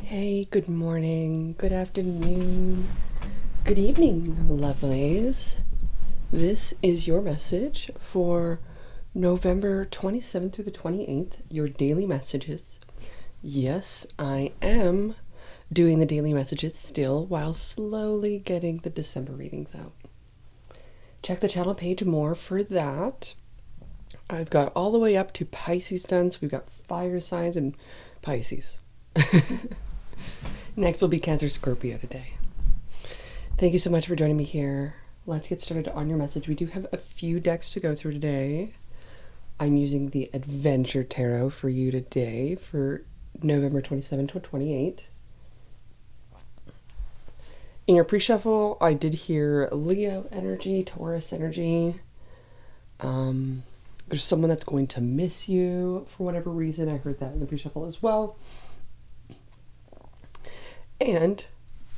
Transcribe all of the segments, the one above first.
Hey, good morning, good afternoon, good evening, lovelies. This is your message for November 27th through the 28th, your daily messages. Yes, I am doing the daily messages still while slowly getting the December readings out. Check the channel page more for that. I've got all the way up to Pisces done, so we've got fire signs and Pisces. Next will be Cancer Scorpio today. Thank you so much for joining me here. Let's get started on your message. We do have a few decks to go through today. I'm using the Adventure Tarot for you today for November 27th to 28th. In your pre-shuffle, I did hear Leo energy, Taurus energy. There's someone that's going to miss you for whatever reason. I heard that in the pre-shuffle as well. And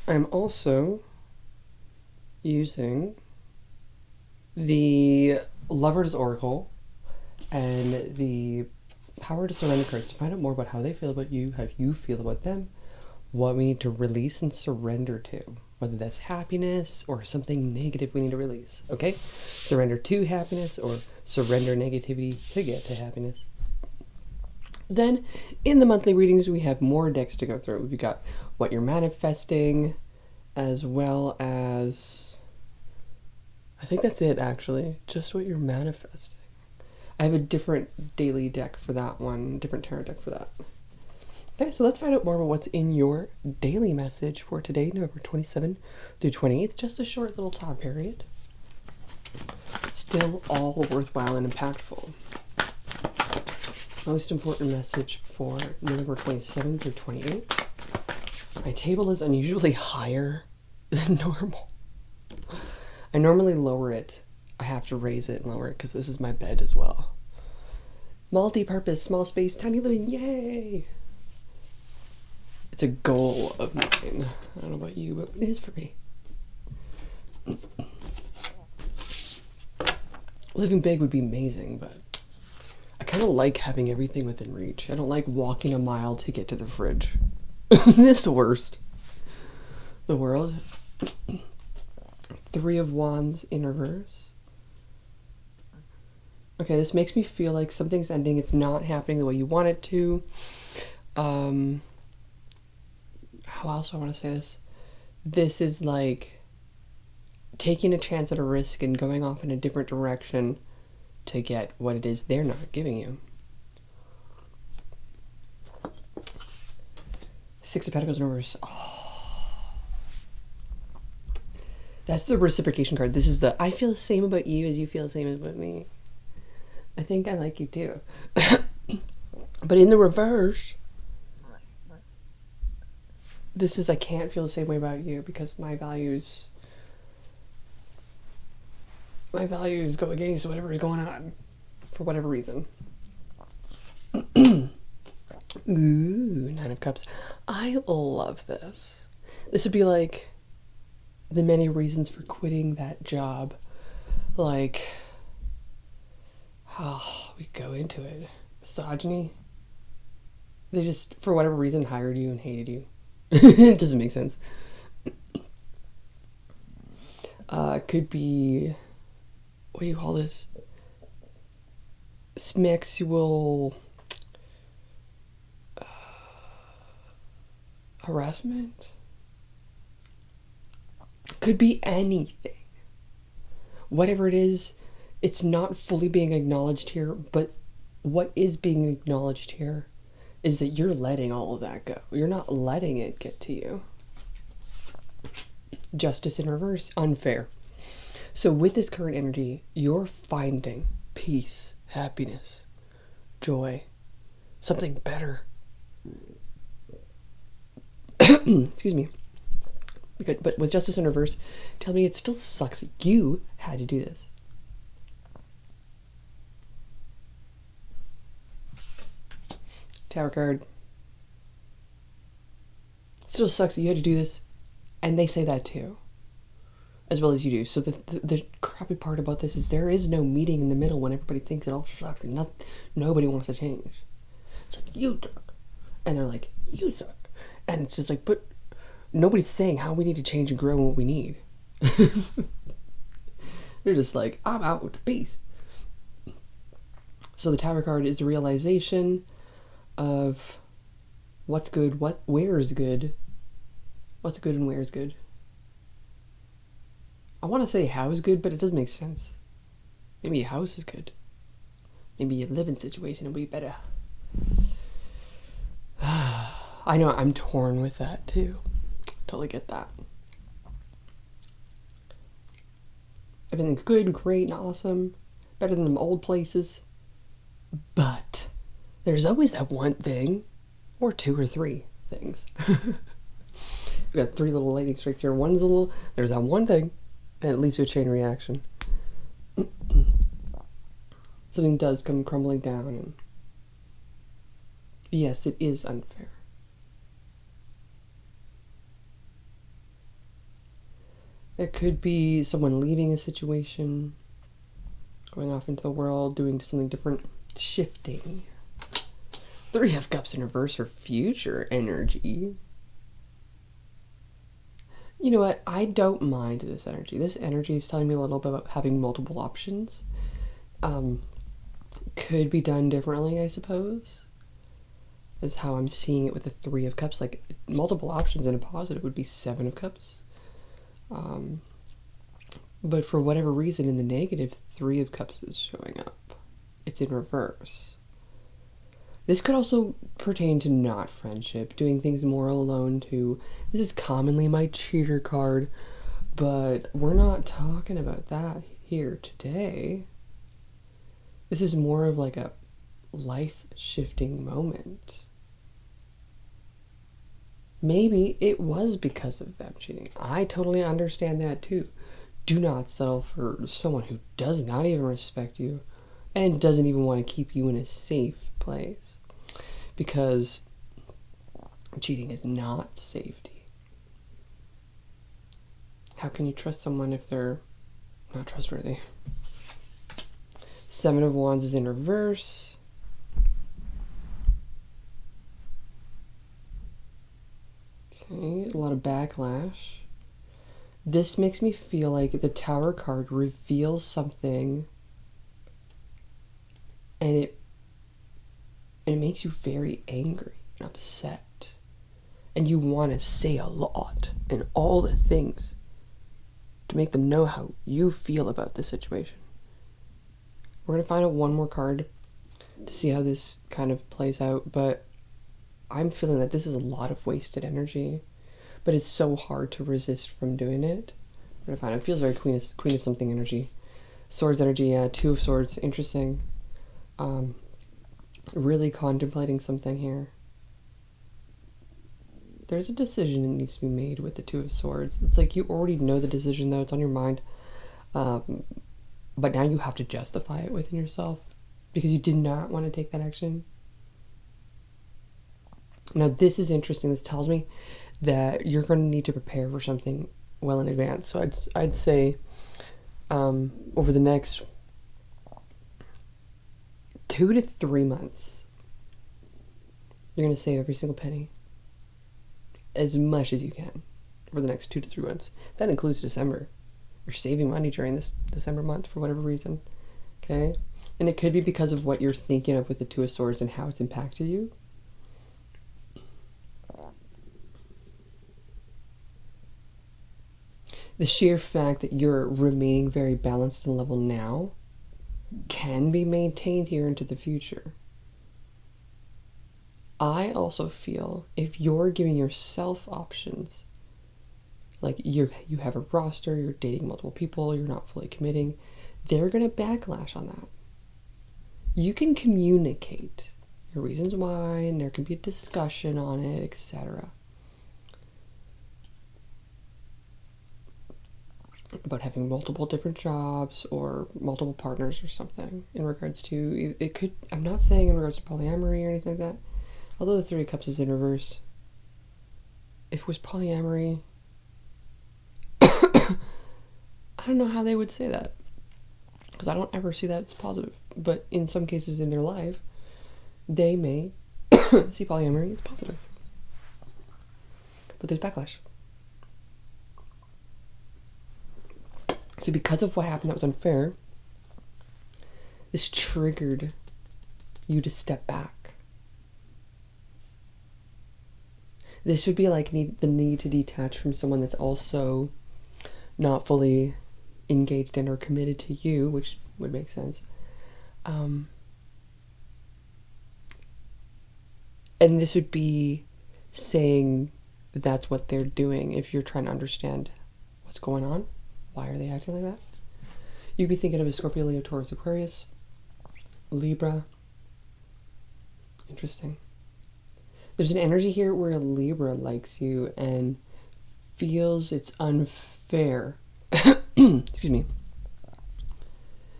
I'm also using the Lover's Oracle and the Power to Surrender cards to find out more about how they feel about you, how you feel about them, what we need to release and surrender to, whether that's happiness or something negative we need to release, okay? Surrender to happiness or surrender negativity to get to happiness. Then, in the monthly readings, we have more decks to go through. We've got what you're manifesting, as well as... I think that's it, actually. Just what you're manifesting. I have a different daily deck for that one, different tarot deck for that. Okay, so let's find out more about what's in your daily message for today, November 27th through 28th. Just a short little time period. Still all worthwhile and impactful. Most important message for November 27th through 28th. My table is unusually higher than normal. I normally lower it. I have to raise it and lower it because this is my bed as well. Multi-purpose, small space, tiny living, yay! It's a goal of mine. I don't know about you, but it is for me. Living big would be amazing, but I kind of like having everything within reach. I don't like walking a mile to get to the fridge. It's the worst. The world. Three of Wands in reverse. Okay, this makes me feel like something's ending. It's not happening the way you want it to. How else do I want to say this? This is like taking a chance at a risk and going off in a different direction to get what it is they're not giving you. Six of Pentacles in reverse. Oh. That's the reciprocation card. This is the I feel the same about you as you feel the same about me. I think I like you too. But in the reverse, this is I can't feel the same way about you because my values go against whatever is going on for whatever reason. Ooh, Nine of Cups. I love this. This would be like the many reasons for quitting that job. Like, oh, we go into it. Misogyny. They just, for whatever reason, hired you and hated you. It doesn't make sense. Could be, what do you call this? Sexual harassment? Could be anything. Whatever it is, it's not fully being acknowledged here, but what is being acknowledged here is that you're letting all of that go. You're not letting it get to you. Justice in reverse, unfair. So with this current energy, you're finding peace, happiness, joy, something better. Excuse me. Good, but with Justice in reverse, tell me it still sucks that you had to do this. Tower card. It still sucks that you had to do this, and they say that too, as well as you do. So the crappy part about this is there is no meeting in the middle when everybody thinks it all sucks and nobody wants to change. It's like, you suck. And they're like, you suck. And it's just like, but nobody's saying how we need to change and grow and what we need. They're just like, I'm out, peace. So the Tower card is a realization of what's good, where is good, what's good and where is good. I want to say how is good, but it doesn't make sense. Maybe a house is good. Maybe a living situation will be better. I know, I'm torn with that too. Totally get that. Everything's good, great, and awesome. Better than them old places. But there's always that one thing, or two or three things. We've got three little lightning strikes here. There's that one thing, and it leads to a chain reaction. Something does come crumbling down, and yes, it is unfair. There could be someone leaving a situation, going off into the world, doing something different, shifting. Three of Cups in reverse for future energy. You know what? I don't mind this energy. This energy is telling me a little bit about having multiple options. Could be done differently, I suppose. Is how I'm seeing it with the Three of Cups. Like, multiple options in a positive would be Seven of Cups. But for whatever reason, in the negative, Three of Cups is showing up. It's in reverse. This could also pertain to not friendship, doing things more alone too. This is commonly my cheater card, but we're not talking about that here today. This is more of like a life-shifting moment. Maybe it was because of them cheating. I totally understand that too. Do not settle for someone who does not even respect you and doesn't even want to keep you in a safe place. Because cheating is not safety. How can you trust someone if they're not trustworthy? Seven of Wands is in reverse. Okay, a lot of backlash. This makes me feel like the Tower card reveals something and it makes you very angry and upset. And you want to say a lot and all the things to make them know how you feel about the situation. We're going to find out one more card to see how this kind of plays out, but I'm feeling that this is a lot of wasted energy, but it's so hard to resist from doing it. We're going to find out. It feels very Queen of something energy. Swords energy, yeah, Two of Swords, interesting. Really contemplating something here. There's a decision that needs to be made with the Two of Swords. It's like you already know the decision, though. It's on your mind. But now you have to justify it within yourself because you did not want to take that action. Now, this is interesting. This tells me that you're going to need to prepare for something well in advance. So I'd say over the next 2 to 3 months, you're going to save every single penny as much as you can for the next 2 to 3 months. That includes December. You're saving money during this December month for whatever reason, okay? And it could be because of what you're thinking of with the Two of Swords and how it's impacted you. The sheer fact that you're remaining very balanced and level now can be maintained here into the future. I also feel if you're giving yourself options, like you have a roster, you're dating multiple people, you're not fully committing, they're going to backlash on that. You can communicate your reasons why, and there can be a discussion on it, etc. About having multiple different jobs or multiple partners or something in regards to, it could, I'm not saying in regards to polyamory or anything like that, although the Three of Cups is in reverse. If it was polyamory, I don't know how they would say that, because I don't ever see that as positive, but in some cases in their life, they may see polyamory as positive. but there's backlash. So because of what happened that was unfair, this triggered you to step back. This would be like the need to detach from someone that's also not fully engaged and or committed to you, which would make sense. And this would be saying that's what they're doing if you're trying to understand what's going on. Why are they acting like that? You'd be thinking of a Scorpio, Leo, Taurus, Aquarius, Libra. Interesting. There's an energy here where a Libra likes you and feels it's unfair. Excuse me.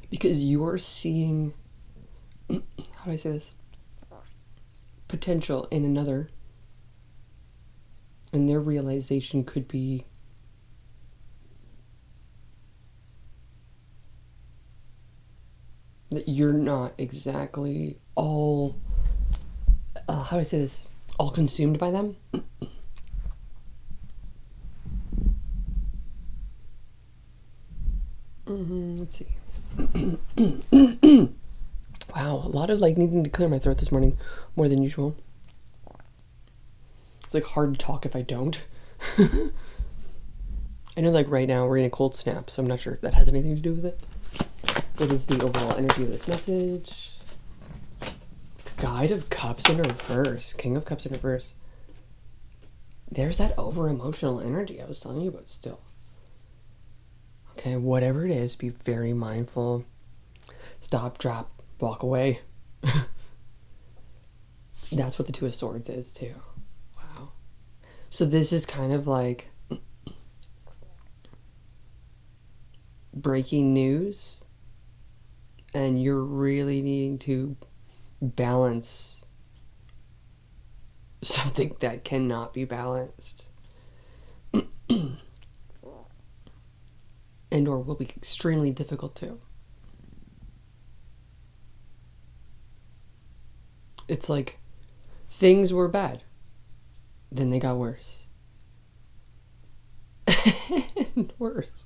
Because you're seeing, how do I say this? Potential in another. And their realization could be that you're not exactly all, how do I say this? All consumed by them. Let's see. Wow, a lot of like needing to clear my throat this morning, more than usual. It's like hard to talk if I don't. I know like right now we're in a cold snap, so I'm not sure if that has anything to do with it. What is the overall energy of this message? Guide of Cups in reverse. King of Cups in reverse. There's that over-emotional energy I was telling you about still. Okay, whatever it is, be very mindful. Stop, drop, walk away. That's what the Two of Swords is too. Wow. So this is kind of like breaking news, and you're really needing to balance something that cannot be balanced. And or will be extremely difficult to. It's like things were bad, then they got worse. And worse.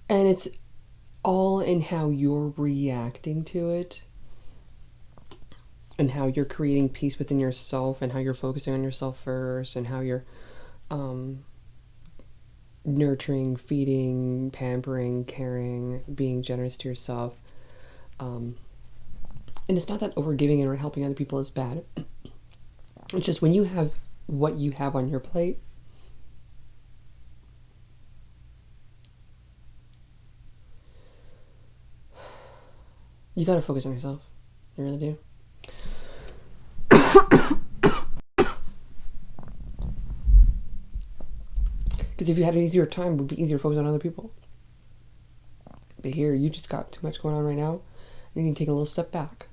And it's all in how you're reacting to it, and how you're creating peace within yourself, and how you're focusing on yourself first, and how you're nurturing, feeding, pampering, caring, being generous to yourself. And it's not that overgiving or helping other people is bad. It's just when you have what you have on your plate, you gotta focus on yourself. You really do. Because if you had an easier time, it would be easier to focus on other people. But here, you just got too much going on right now. You need to take a little step back.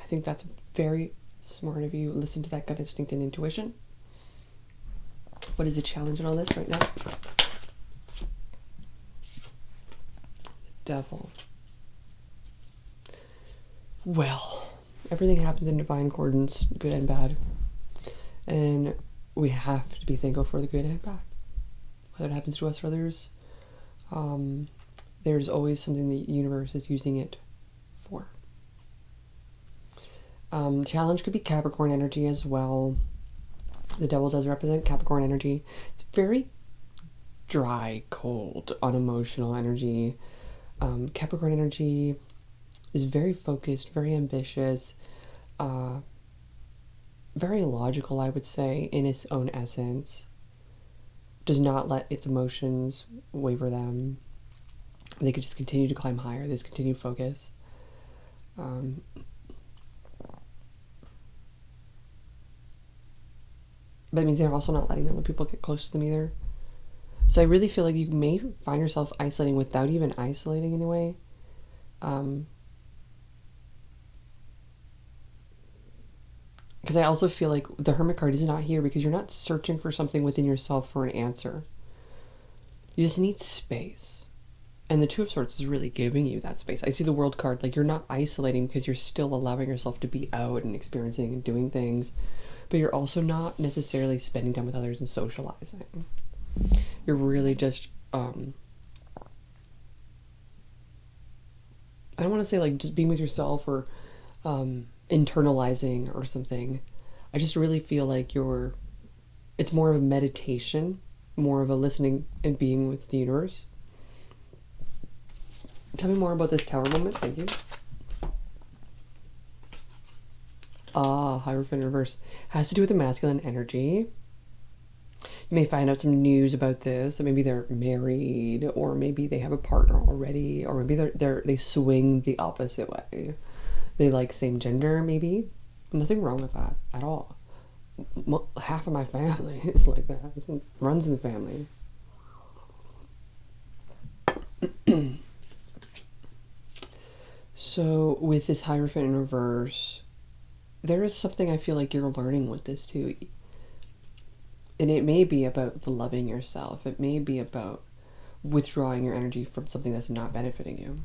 I think that's very smart of you. Listen to that gut instinct and intuition. What is the challenge in all this right now? The Devil. Well, everything happens in divine accordance, good and bad. And we have to be thankful for the good and bad. Whether it happens to us or others, there's always something the universe is using it for. Challenge could be Capricorn energy as well. The Devil does represent Capricorn energy. It's very dry, cold, unemotional energy. Capricorn energy is very focused, very ambitious, very logical, I would say, in its own essence. Does not let its emotions waver them. They could just continue to climb higher. They just continue to focus. That means they're also not letting other people get close to them either. So I really feel like you may find yourself isolating without even isolating in a way. Because I also feel like the Hermit card is not here because you're not searching for something within yourself for an answer. You just need space. And the Two of Swords is really giving you that space. I see the World card, like you're not isolating because you're still allowing yourself to be out and experiencing and doing things. but you're also not necessarily spending time with others and socializing. You're really just, I don't want to say like just being with yourself or internalizing or something. I just really feel like it's more of a meditation, more of a listening and being with the universe. Tell me more about this Tower moment. Thank you. Hierophant in reverse. Has to do with the masculine energy. You may find out some news about this, that maybe they're married, or maybe they have a partner already, or maybe they swing the opposite way. They like same gender, maybe. Nothing wrong with that at all. Half of my family is like that. It runs in the family. So with this Hierophant in reverse, there is something I feel like you're learning with this too. And it may be about the loving yourself. It may be about withdrawing your energy from something that's not benefiting you.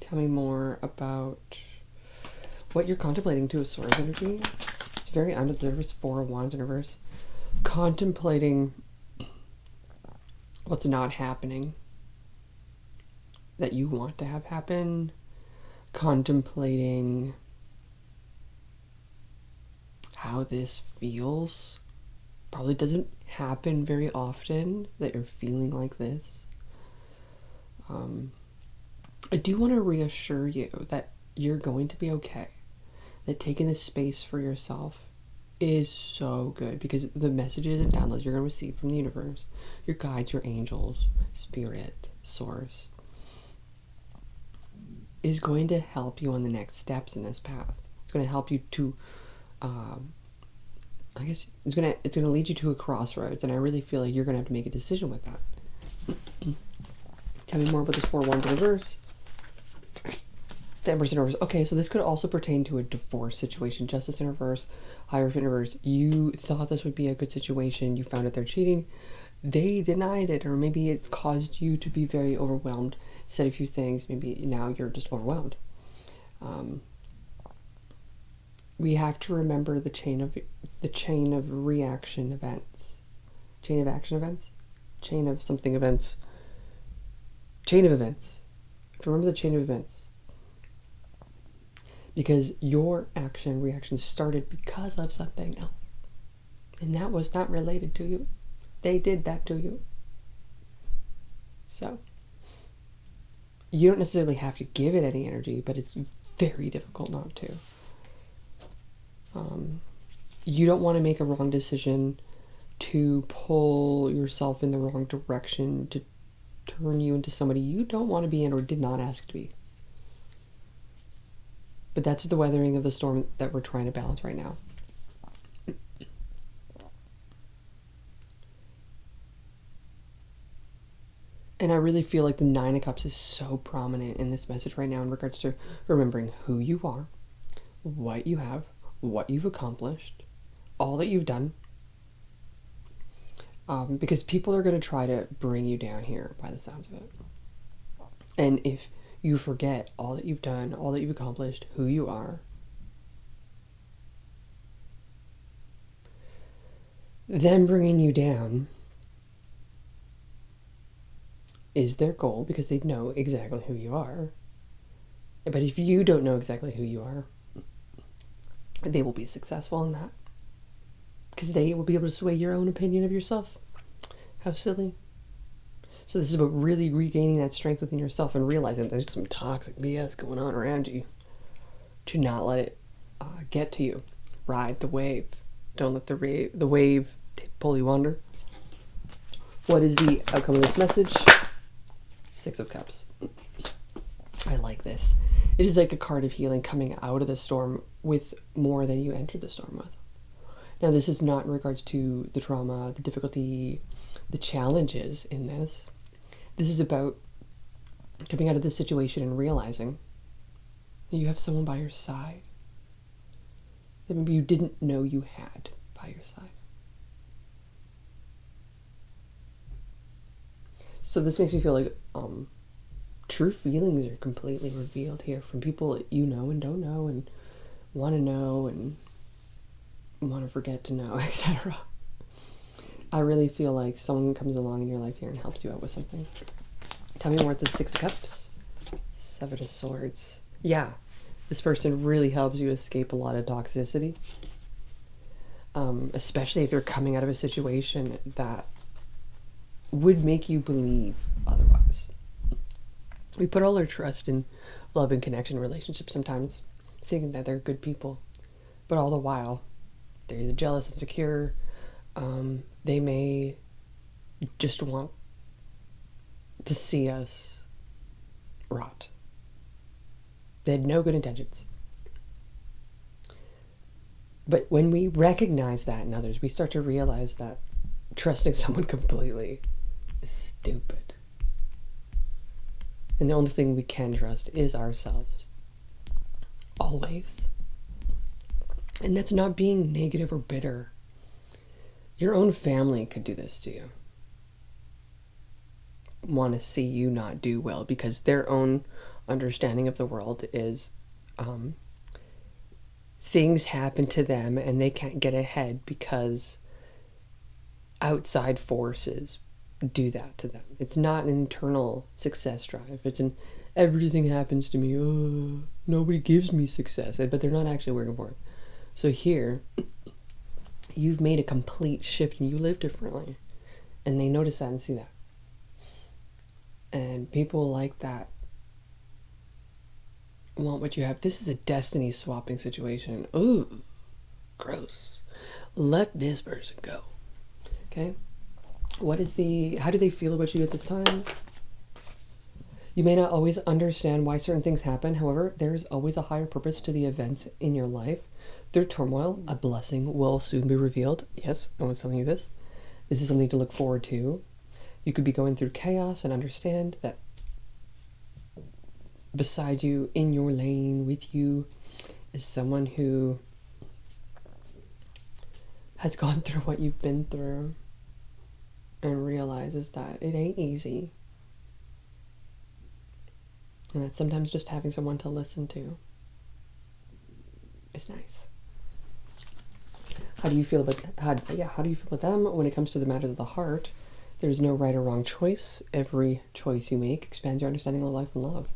Tell me more about what you're contemplating too with Source energy. It's very undeserved. It's 4 of Wands in reverse. Contemplating what's not happening that you want to have happen. Contemplating how this feels. Probably doesn't happen very often that you're feeling like this. I do want to reassure you that you're going to be okay. That taking this space for yourself is so good, because the messages and downloads you're going to receive from the universe, your guides, your angels, spirit, source, is going to help you on the next steps in this path. It's going to help you to, I guess it's gonna lead you to a crossroads, and I really feel like you're gonna have to make a decision with that. Tell me more about this 4 of Wands in reverse. The Empress in reverse. Okay, so this could also pertain to a divorce situation. Justice in reverse, Hierophant in reverse. You thought this would be a good situation. You found out they're cheating. They denied it, or maybe it's caused you to be very overwhelmed. Said a few things. Maybe now you're just overwhelmed. We have to remember the chain of reaction events. Chain of action events? Chain of something events. Chain of events. Remember the chain of events. Because your action reaction started because of something else. And that was not related to you. They did that to you. So, you don't necessarily have to give it any energy, but it's very difficult not to. You don't want to make a wrong decision to pull yourself in the wrong direction, to turn you into somebody you don't want to be in or did not ask to be. But that's the weathering of the storm that we're trying to balance right now. And I really feel like the 9 of Cups is so prominent in this message right now in regards to remembering who you are, what you have, what you've accomplished, all that you've done. Because people are going to try to bring you down here by the sounds of it. And if you forget all that you've done, all that you've accomplished, who you are, them bringing you down is their goal, because they know exactly who you are. But if you don't know exactly who you are, they will be successful in that, because they will be able to sway your own opinion of yourself. How silly. So this is about really regaining that strength within yourself and realizing there's some toxic BS going on around you. To not let it get to you. Ride the wave. Don't let the wave pull you under. What is the outcome of this message? 6 of Cups. I like this. It is like a card of healing coming out of the storm with more than you entered the storm with. Now, this is not in regards to the trauma, the difficulty, the challenges in this. This is about coming out of this situation and realizing that you have someone by your side that maybe you didn't know you had by your side. So this makes me feel like true feelings are completely revealed here from people that you know and don't know and want to know, and want to forget to know, etc. I really feel like someone comes along in your life here and helps you out with something. Tell me more at the Six of Cups. Seven of Swords. Yeah, this person really helps you escape a lot of toxicity. Especially if you're coming out of a situation that would make you believe otherwise. We put all our trust in love and connection relationships sometimes, thinking that they're good people. But all the while, they're either jealous, insecure. They may just want to see us rot. They had no good intentions. But when we recognize that in others, we start to realize that trusting someone completely is stupid. And the only thing we can trust is ourselves. Always. And that's not being negative or bitter. Your own family could do this to you. Want to see you not do well because their own understanding of the world is things happen to them and they can't get ahead because outside forces do that to them. It's not an internal success drive. It's an everything happens to me. Oh, nobody gives me success, but they're not actually working for it. So here, you've made a complete shift and you live differently. And they notice that and see that. And people like that want what you have. This is a destiny swapping situation. Ooh, gross. Let this person go. Okay? How do they feel about you at this time? You may not always understand why certain things happen. However, there is always a higher purpose to the events in your life. Through turmoil, a blessing will soon be revealed. Yes, I was telling you this. This is something to look forward to. You could be going through chaos and understand that beside you, in your lane, with you, is someone who has gone through what you've been through and realizes that it ain't easy. And that sometimes just having someone to listen to is nice. How do you feel about them when it comes to the matters of the heart? There's no right or wrong choice. Every choice you make expands your understanding of life and love.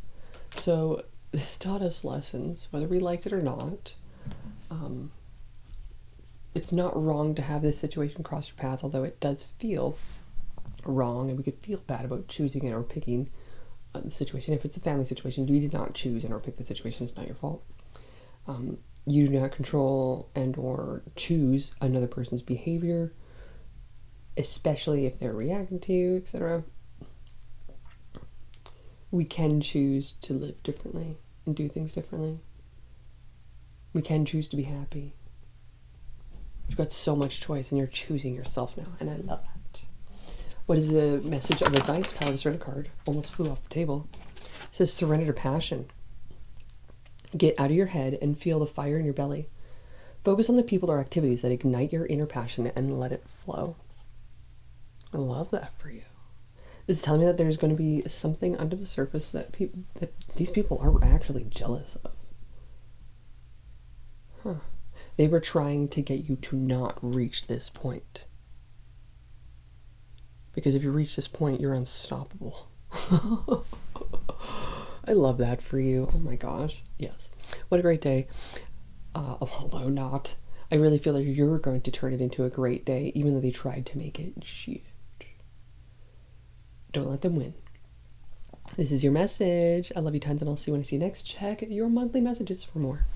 So this taught us lessons, whether we liked it or not. It's not wrong to have this situation cross your path, although it does feel wrong, and we could feel bad about choosing it or picking the situation. If it's a family situation, you did not choose and or pick the situation. It's not your fault. You do not control and or choose another person's behavior, especially if they're reacting to you, etc. We can choose to live differently and do things differently. We can choose to be happy. You've got so much choice and you're choosing yourself now, and I love that. What is the message of advice? Power of Surrender card. Almost flew off the table. It says surrender to passion. Get out of your head and feel the fire in your belly. Focus on the people or activities that ignite your inner passion and let it flow. I love that for you. This is telling me that there's going to be something under the surface that these people are actually jealous of. Huh. They were trying to get you to not reach this point. Because if you reach this point, you're unstoppable. I love that for you. Oh my gosh. Yes. What a great day. Although not. I really feel like you're going to turn it into a great day, even though they tried to make it shit. Don't let them win. This is your message. I love you tons, and I'll see you when I see you next. Check your monthly messages for more.